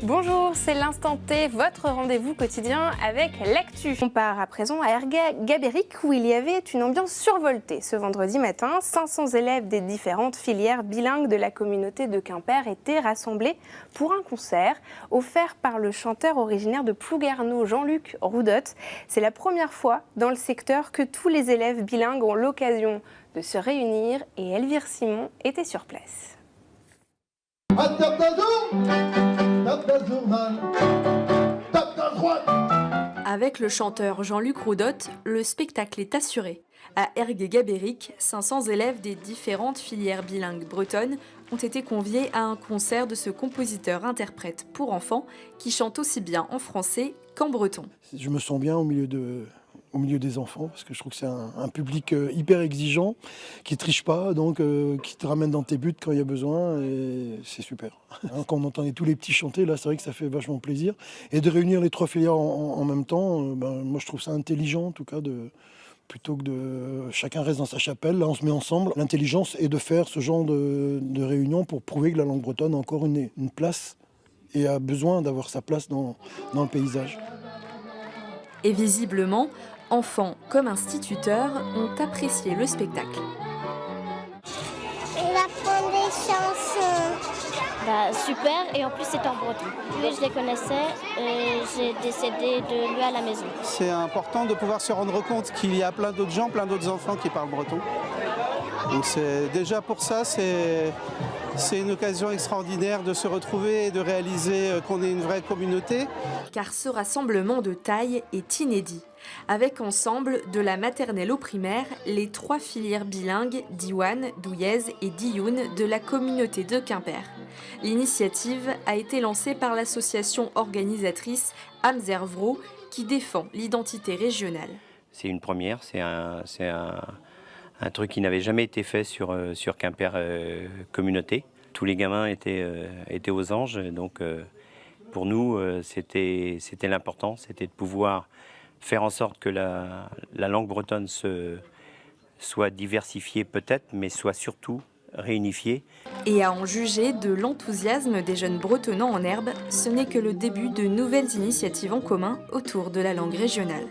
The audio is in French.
Bonjour, c'est l'Instant T, votre rendez-vous quotidien avec l'actu. On part à présent à Ergué-Gabéric où il y avait une ambiance survoltée. Ce vendredi matin, 500 élèves des différentes filières bilingues de la communauté de Quimper étaient rassemblés pour un concert offert par le chanteur originaire de Plouguerneau, Jean-Luc Roudotte. C'est la première fois dans le secteur que tous les élèves bilingues ont l'occasion de se réunir et Elvire Simon était sur place. Avec le chanteur Jean-Luc Roudotte, le spectacle est assuré. À Ergué-Gabéric, 500 élèves des différentes filières bilingues bretonnes ont été conviés à un concert de ce compositeur-interprète pour enfants qui chante aussi bien en français qu'en breton. Je me sens bien au milieu des enfants parce que je trouve que c'est un public hyper exigeant, qui ne triche pas, donc qui te ramène dans tes buts quand il y a besoin et c'est super. Quand on entendait tous les petits chanter, là c'est vrai que ça fait vachement plaisir. Et de réunir les trois filières en même temps, moi je trouve ça intelligent en tout cas plutôt que de chacun reste dans sa chapelle, là on se met ensemble. L'intelligence est de faire ce genre de réunion pour prouver que la langue bretonne a encore une place et a besoin d'avoir sa place dans le paysage. Et visiblement, enfants comme instituteurs ont apprécié le spectacle. On apprend des chansons. Super, et en plus c'est en breton. Oui, je les connaissais et j'ai décidé de lui à la maison. C'est important de pouvoir se rendre compte qu'il y a plein d'autres gens, plein d'autres enfants qui parlent breton. Donc déjà pour ça, c'est une occasion extraordinaire de se retrouver et de réaliser qu'on est une vraie communauté. Car ce rassemblement de taille est inédit. Avec ensemble, de la maternelle au primaire, les trois filières bilingues d'Iwan, d'Ouiez et d'Ioun de la communauté de Quimper. L'initiative a été lancée par l'association organisatrice Amzervro qui défend l'identité régionale. C'est une première, c'est un truc qui n'avait jamais été fait sur Quimper communauté. Tous les gamins étaient aux anges, donc pour nous c'était l'important, c'était de pouvoir faire en sorte que la langue bretonne soit diversifiée peut-être, mais soit surtout réunifiée. Et à en juger de l'enthousiasme des jeunes bretonnants en herbe, ce n'est que le début de nouvelles initiatives en commun autour de la langue régionale.